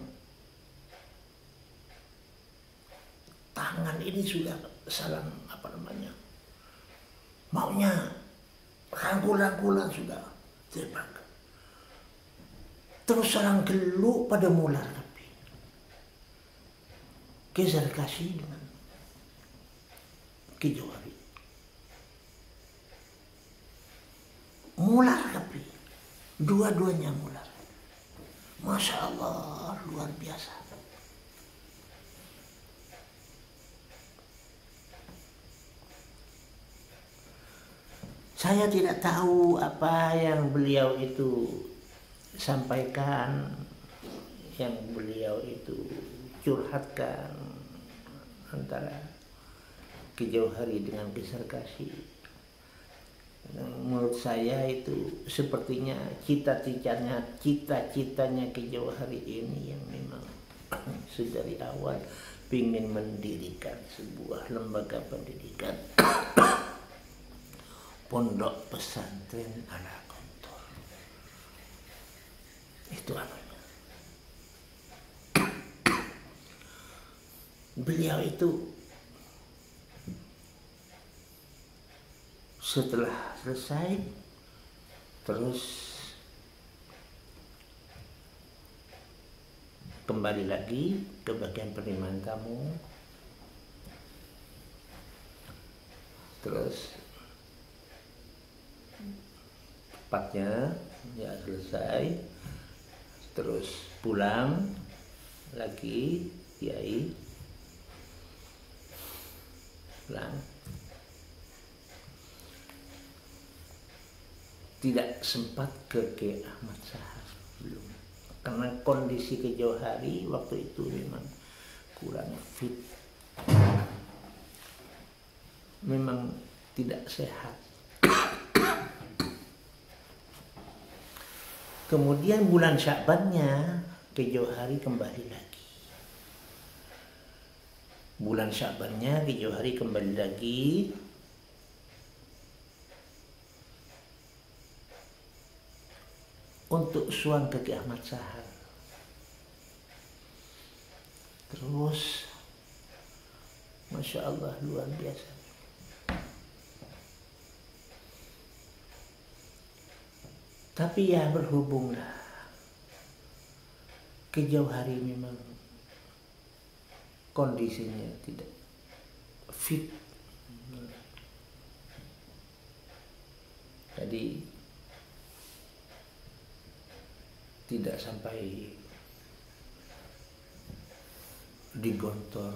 tangan, ini sudah salang apa namanya, maunya rangkul-rangkulan sudah terbang. Terus salang geluk pada mular tapi Ki Sarkasi dengan Ki Jauhari mular tapi dua-duanya mular. Masya Allah, luar biasa. Saya tidak tahu apa yang beliau itu sampaikan, yang beliau itu curhatkan antara Ki Jauhari dengan Ki Sarkasi. Menurut saya itu sepertinya cita-citanya Ki Jauhari ini yang memang sedari awal ingin mendirikan sebuah lembaga pendidikan pondok pesantren ala Gontor. Itu anunya. Beliau itu setelah selesai terus kembali lagi ke bagian penerimaan tamu, terus tepatnya ya selesai terus pulang lagi, Kiai pulang. Tidak sempat ke Ki Ahmad Sahar, belum, karena kondisi Ki Jauhari waktu itu memang kurang fit, memang tidak sehat. Kemudian bulan Sya'bannya Ki Jauhari kembali lagi. Bulan Sya'bannya Ki Jauhari kembali lagi untuk suang ke Ki Ahmad Sahar. Terus Masya Allah, luar biasa. Tapi ya berhubunglah Ki Jauhari memang kondisinya tidak fit. Jadi tidak sampai di Gontor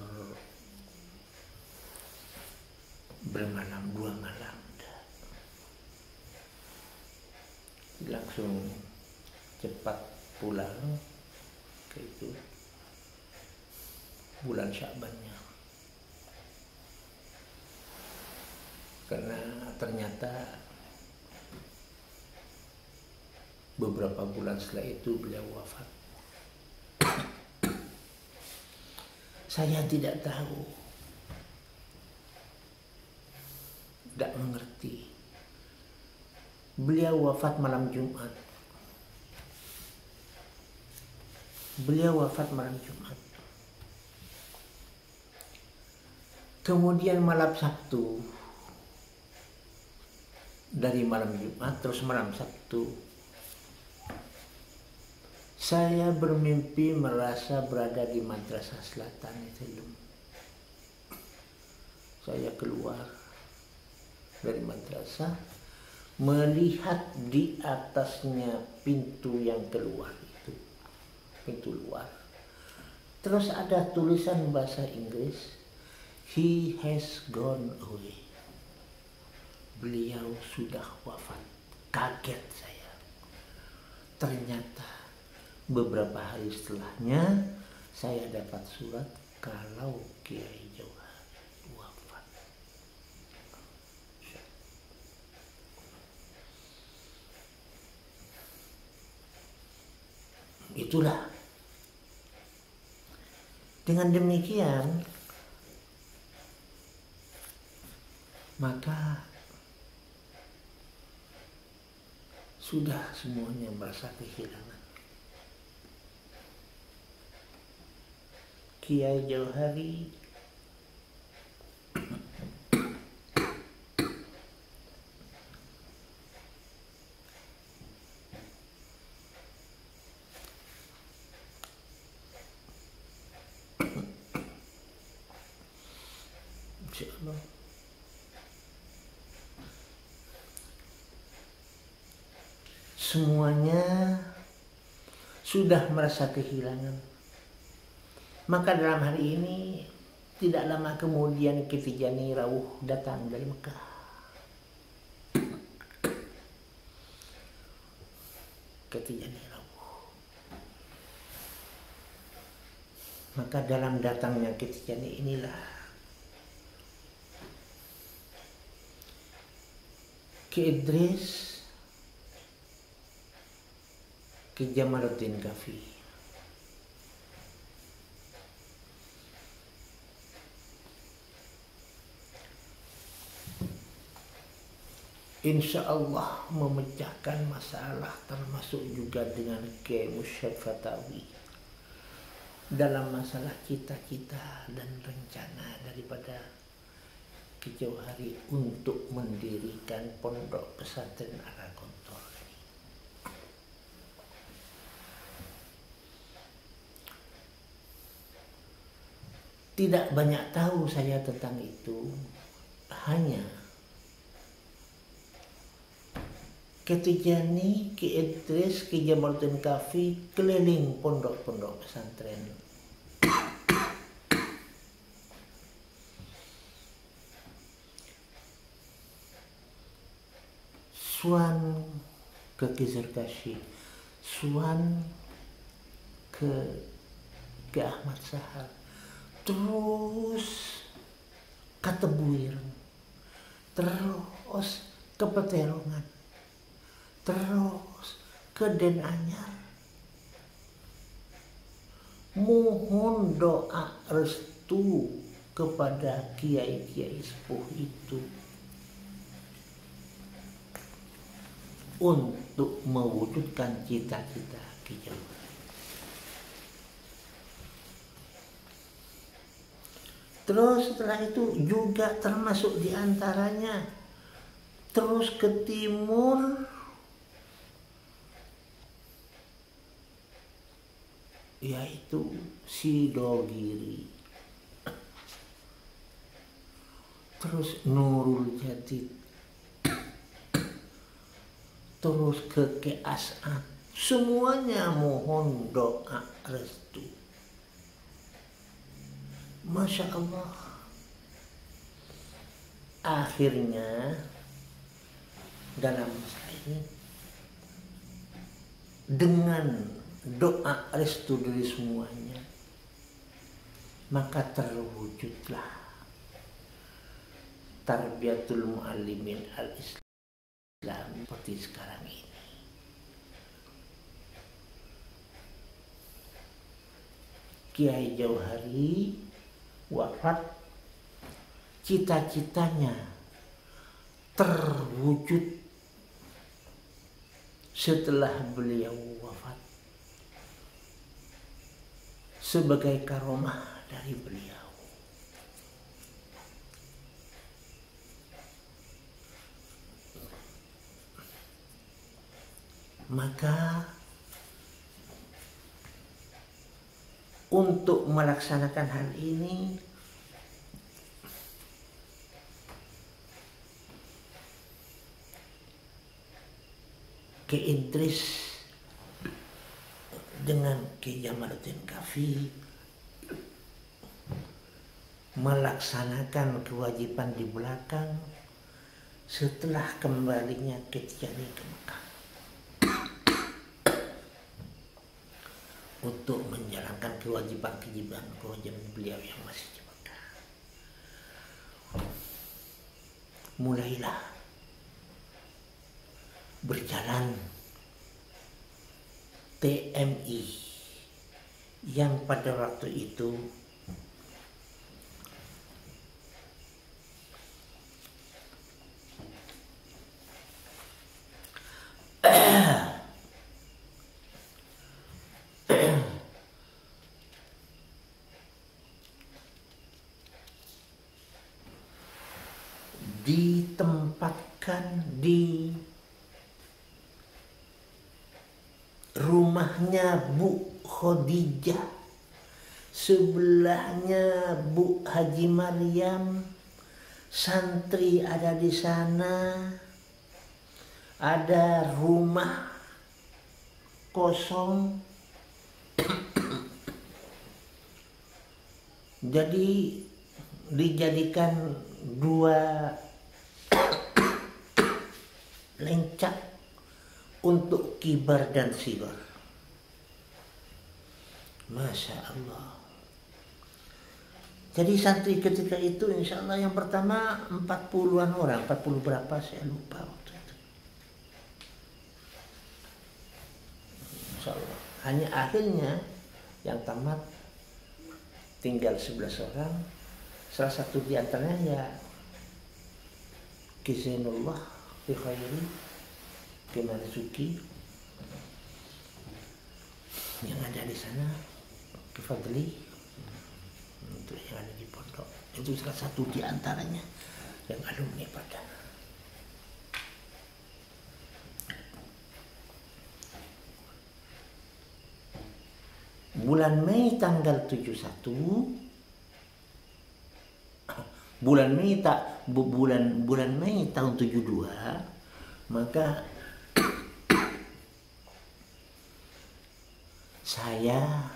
bermalam 2 malam, langsung cepat pulang ke itu bulan Sya'bannya, karena ternyata beberapa bulan setelah itu beliau wafat. Saya tidak tahu, tidak mengerti. Beliau wafat malam Jumat. Beliau wafat malam Jumat. Kemudian malam Sabtu, dari malam Jumat terus malam Sabtu, Saya bermimpi merasa berada di Madrasah Selatan itu. Saya keluar dari madrasah, melihat di atasnya pintu yang keluar itu, pintu luar. Terus ada tulisan bahasa Inggris, "He has gone away." Beliau sudah wafat. Kaget saya. Ternyata beberapa hari setelahnya saya dapat surat kalau Kiai Jauhar wafat. Itulah. Dengan demikian, maka sudah semuanya merasa kehilangan. Kiai Jauhari insyaallah semuanya sudah merasa kehilangan. Maka dalam hari ini tidak lama kemudian Ki Tijani Rawuh datang dari Mekah. Ki Tijani Rawuh. Maka dalam datangnya Ki Tijani inilah Ki Idris, Ki Jamaluddin Kafi. Insya Allah memecahkan masalah, termasuk juga dengan Kiai Mursyid Fatawi dalam masalah cita-cita dan rencana daripada Ki Jauhari untuk mendirikan pondok pesantren Al-Gontor ini. Tidak banyak tahu saya tentang itu, hanya Ki Tijani, Ki Idris, Ki Jamaluddin Kafi keliling pondok-pondok pesantren. Suan ke Ki Zarkashi, Suan ke Ahmad Sahar, terus ke Tebuir, terus ke Peterongan, terus ke Den Anyar. Mohon doa restu kepada kiai-kiai sepuh itu untuk mewujudkan cita-cita Ki Jauhari. Terus setelah itu juga termasuk diantaranya terus ke timur, yaitu Sidogiri, terus Nurul Jadid, terus ke As'ad. Semuanya mohon doa restu. Masya Allah. Akhirnya dalam masa ini dengan doa restu dari semuanya, maka terwujudlah Tarbiyatul Muallimin Al-Islam seperti sekarang ini. Kiai Jauhari wafat, cita-citanya terwujud setelah beliau wafat sebagai karomah dari beliau. Maka untuk melaksanakan hal ini Ki Idris dengan Ki Jamaluddin Kahfi melaksanakan kewajiban di belakang setelah kembalinya Ki Tijani ke Mekah untuk menjalankan kewajiban beliau yang masih di Mekah. Mulailah berjalan TMI yang pada waktu itu ditempatkan di rumahnya Bu Khadijah, sebelahnya Bu Haji Maryam, santri ada di sana, ada rumah kosong. Jadi dijadikan dua lencak untuk kibar dan sibar. Masya Allah. Jadi santri ketika itu insya Allah yang pertama 40-an orang, 40 berapa saya lupa waktu itu. Insya Allah. Hanya akhirnya yang tamat tinggal 11 orang. Salah satu di antaranya ya Ki Zainullah, Ki Khairi, Ki Marzuki, yang ada di sana, Ki Fadli, untuk yang ada di pondok. Itu salah satu di antaranya yang alumni pada. Bulan Mei tanggal 71, bulan Mei tahun 72, maka saya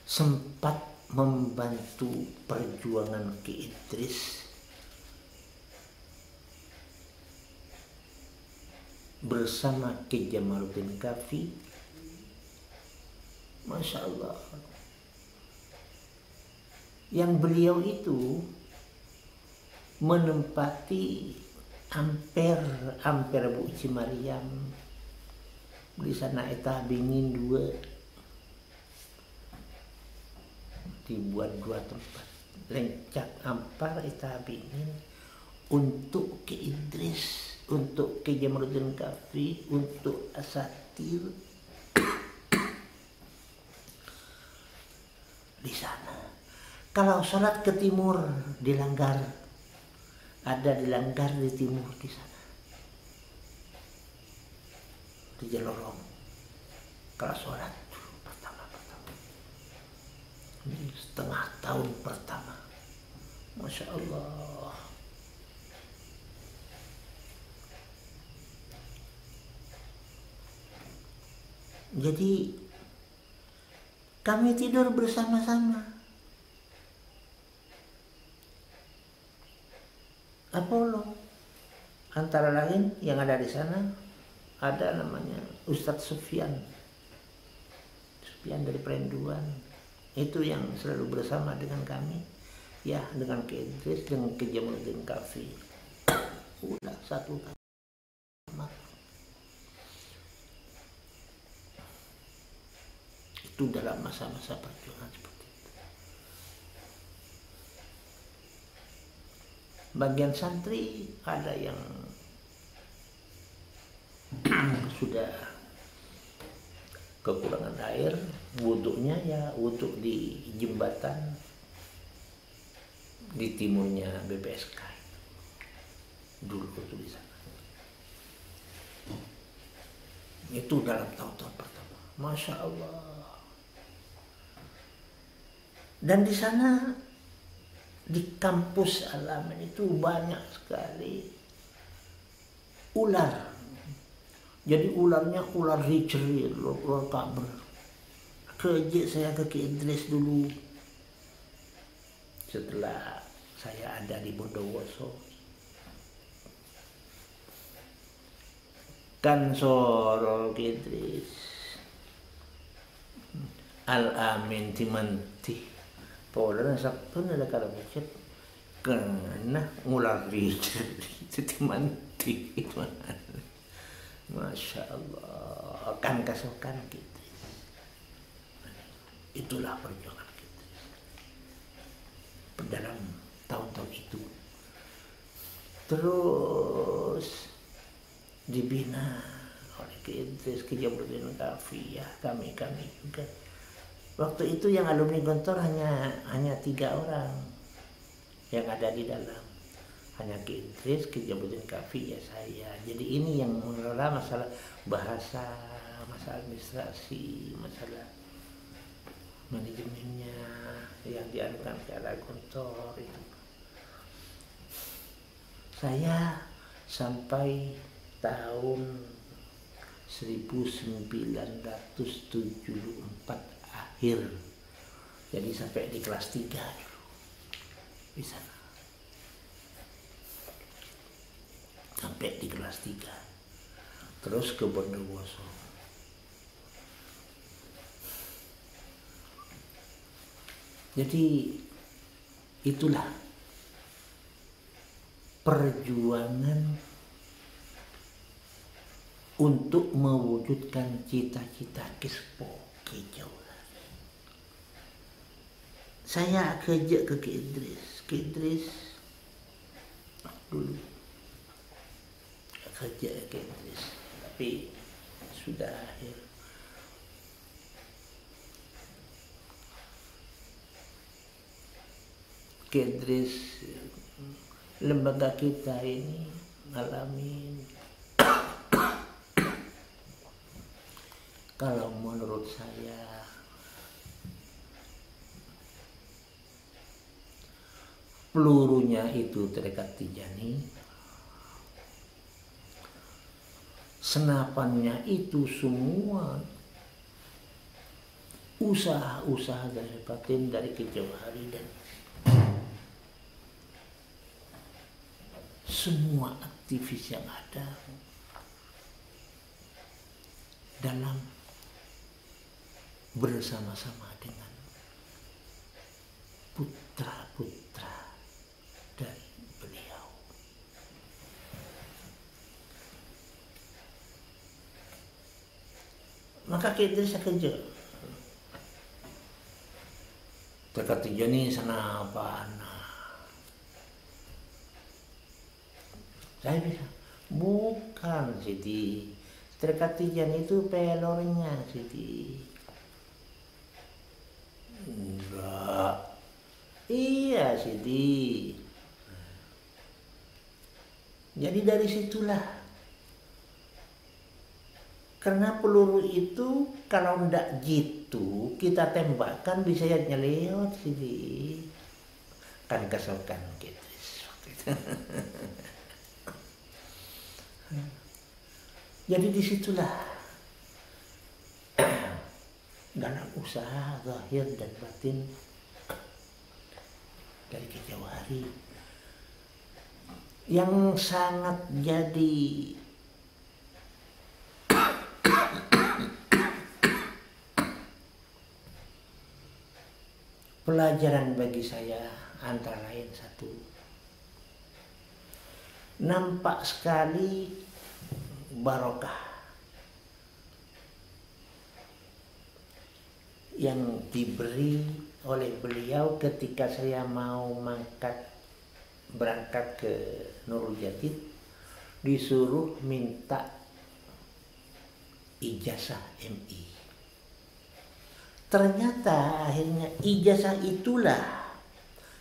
sempat membantu perjuangan Ki Idris bersama Ki Jamaluddin Kahfi. Masya Allah, yang beliau itu menempati Ampere Bu Haji Maryam di sana, eta bingin dua, dibuat dua tempat lencak ampar eta bingin untuk Ki Idris, untuk Ki Jamaluddin Kahfi, untuk asatir di sana. Kalau sholat ke timur di Langgar, ada di Langgar di timur di sana, di Jelorong. Kalau sholat pertama ini setengah tahun pertama, Masya Allah. Jadi kami tidur bersama-sama. Apollo, antara lain yang ada di sana ada namanya Ustadz Sufyan dari Perenduan, itu yang selalu bersama dengan kami, ya, dengan Ki Idris, dengan Ki Jamaluddin Kahfi. Udah satu kamar. Itu dalam masa-masa perjuangan seperti itu. Bagian santri ada yang sudah kekurangan air, wudhunya ya wudhu di jembatan di timurnya BPSK dulu itu di sana. Itu dalam tahun-tahun pertama, Masya Allah. Dan di sana di kampus Al-Amin itu banyak sekali ular. Jadi ularnya ular hijri, ular kabur. Kejek saya ke Ki Idris dulu. Setelah saya ada di Bondowoso. Kan soro Ki Idris. Al-Amin timanti. Pola sakto na kada bukit. Karena ular hijri itu timanti. Masya Allah, kan kasokan gitu. Itulah perjuangan kita dalam tahun-tahun itu. Terus dibina oleh Ki Idris, Ki Jamaluddin Kafiyah, kami juga. Waktu itu yang alumni Gontor hanya 3 orang yang ada di dalam. Hanya Ki Idris, Ki Jamaluddin Kafiyah, saya. Jadi ini yang mengelola masalah bahasa, masalah administrasi, masalah manajemennya yang dianukan ke arah Gontor itu. Saya sampai tahun 1974 akhir. Jadi sampai di kelas 3 dulu di sana. Sampai di kelas 3. Terus ke Bondowoso. Jadi itulah perjuangan untuk mewujudkan cita-cita Kispo Ki Jauhari. Saya kerja ke Ki Idris dulu kerja ke Idris, tapi sudah akhir. Ki Idris, lembaga kita ini ngalamin, kalau menurut saya pelurunya itu Tarekat Tijani, senapannya itu semua usaha-usaha dari batin dari Ki Jauhari dan semua aktivis yang ada dalam bersama-sama dengan putra-putra dari beliau. Maka kita kerja. Tarekat Tijani sana apa? Saya bilang, bukan Siti. Tarekat Tijani itu pelornya Siti. Enggak. Iya Siti. Jadi dari situlah. Karena peluru itu kalau ndak jitu kita tembakkan bisa nyelewat Siti. Kan kesokan gitu. Jadi disitulah dalam usaha zahir dan batin dari Ki Jauhari yang sangat jadi pelajaran bagi saya, antara lain satu, nampak sekali barokah yang diberi oleh beliau ketika saya mau berangkat ke Nurul Jatid, disuruh minta ijazah MI. Ternyata akhirnya ijazah itulah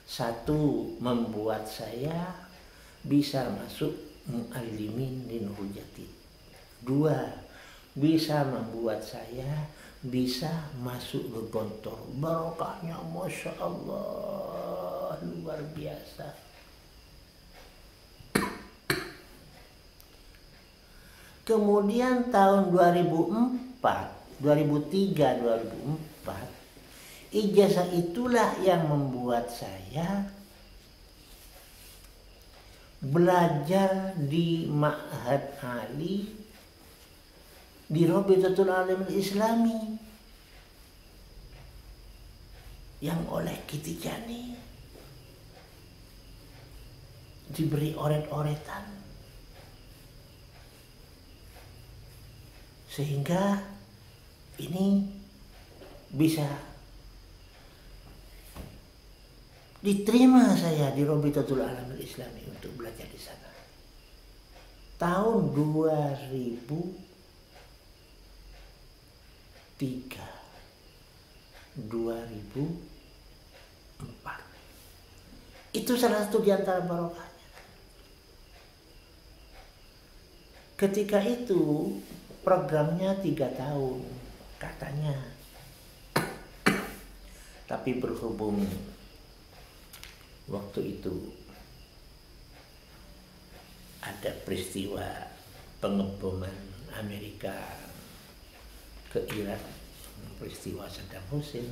satu membuat saya bisa masuk muallimin di Nurul Jatid. 2, bisa membuat saya bisa masuk ke gontor. Barokahnya Masya Allah luar biasa. Kemudian tahun 2004, 2003, 2004, ijazah itulah yang membuat saya belajar di Ma'had Ali di Rabitatul Alim Islami yang oleh Ki Tijani diberi oret-oretan sehingga ini bisa diterima saya di Rabitatul Alim Islami untuk belajar di sana. Tahun 2003, 2004. Itu salah satu di antara barokahnya. Ketika itu programnya 3 tahun katanya. Tapi berhubung waktu itu ada peristiwa pengeboman Amerika ke Irak, peristiwa Saddam Hussein,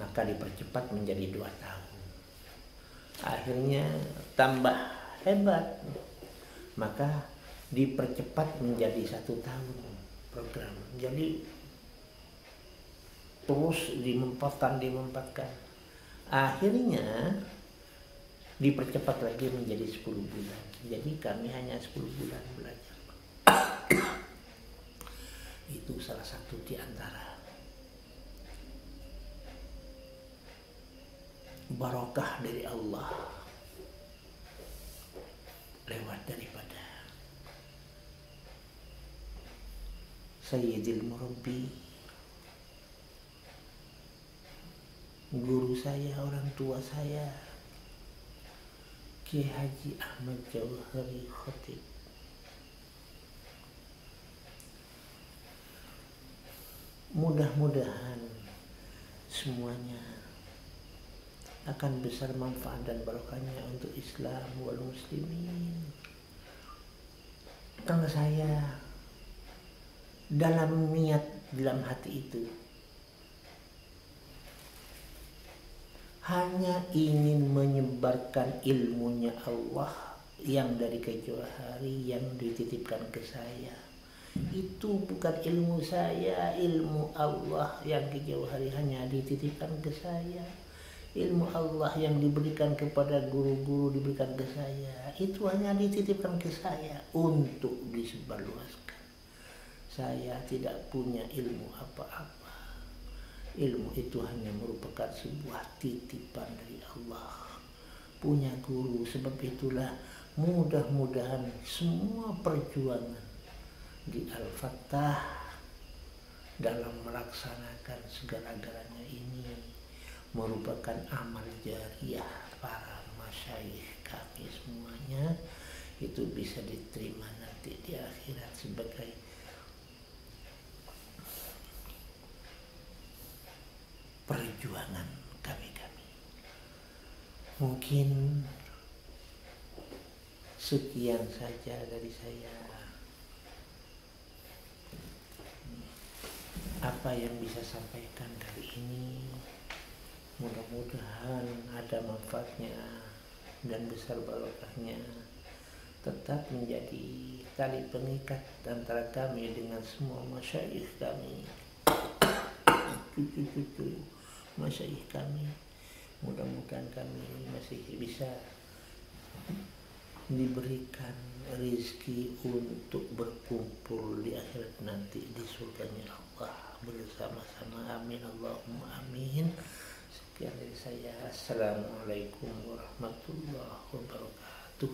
maka dipercepat menjadi 2 tahun. Akhirnya tambah hebat, maka dipercepat menjadi 1 tahun program. Jadi terus dimempatkan. Akhirnya dipercepat lagi menjadi 10 bulan. Jadi kami hanya 10 bulan belajar. Itu salah satu di antara barokah dari Allah lewat daripada Sayyidil Murabbi, guru saya, orang tua saya, Kiai Haji Ahmad Jauhari Khotib. Mudah-mudahan semuanya akan besar manfaat dan barokahnya untuk Islam wal muslimin. Karena saya dalam niat, dalam hati itu hanya ingin menyebarkan ilmunya Allah yang dari Kejauhari yang dititipkan ke saya. Itu bukan ilmu saya, ilmu Allah yang Kejauhari hanya dititipkan ke saya. Ilmu Allah yang diberikan kepada guru-guru diberikan ke saya. Itu hanya dititipkan ke saya untuk disebarluaskan. Saya tidak punya ilmu apa-apa. Ilmu itu hanya merupakan sebuah titipan dari Allah. Punya guru, sebab itulah mudah-mudahan semua perjuangan di Al-Fattah dalam melaksanakan segala-galanya ini merupakan amal jariah para masyayikh kami semuanya, itu bisa diterima nanti di akhirat sebagai perjuangan kami-kami. Mungkin sekian saja dari saya. Apa yang bisa sampaikan kali ini, mudah-mudahan ada manfaatnya dan besar barokahnya, tetap menjadi tali pengikat antara kami dengan semua masyayikh kami, cucu-cucu masyayikh kami. Mudah-mudahan kami masih bisa diberikan rezeki untuk berkumpul di akhirat nanti di surganya Allah bersama-sama. Amin Allahumma amin. Sekian dari saya. Assalamualaikum warahmatullahi wabarakatuh.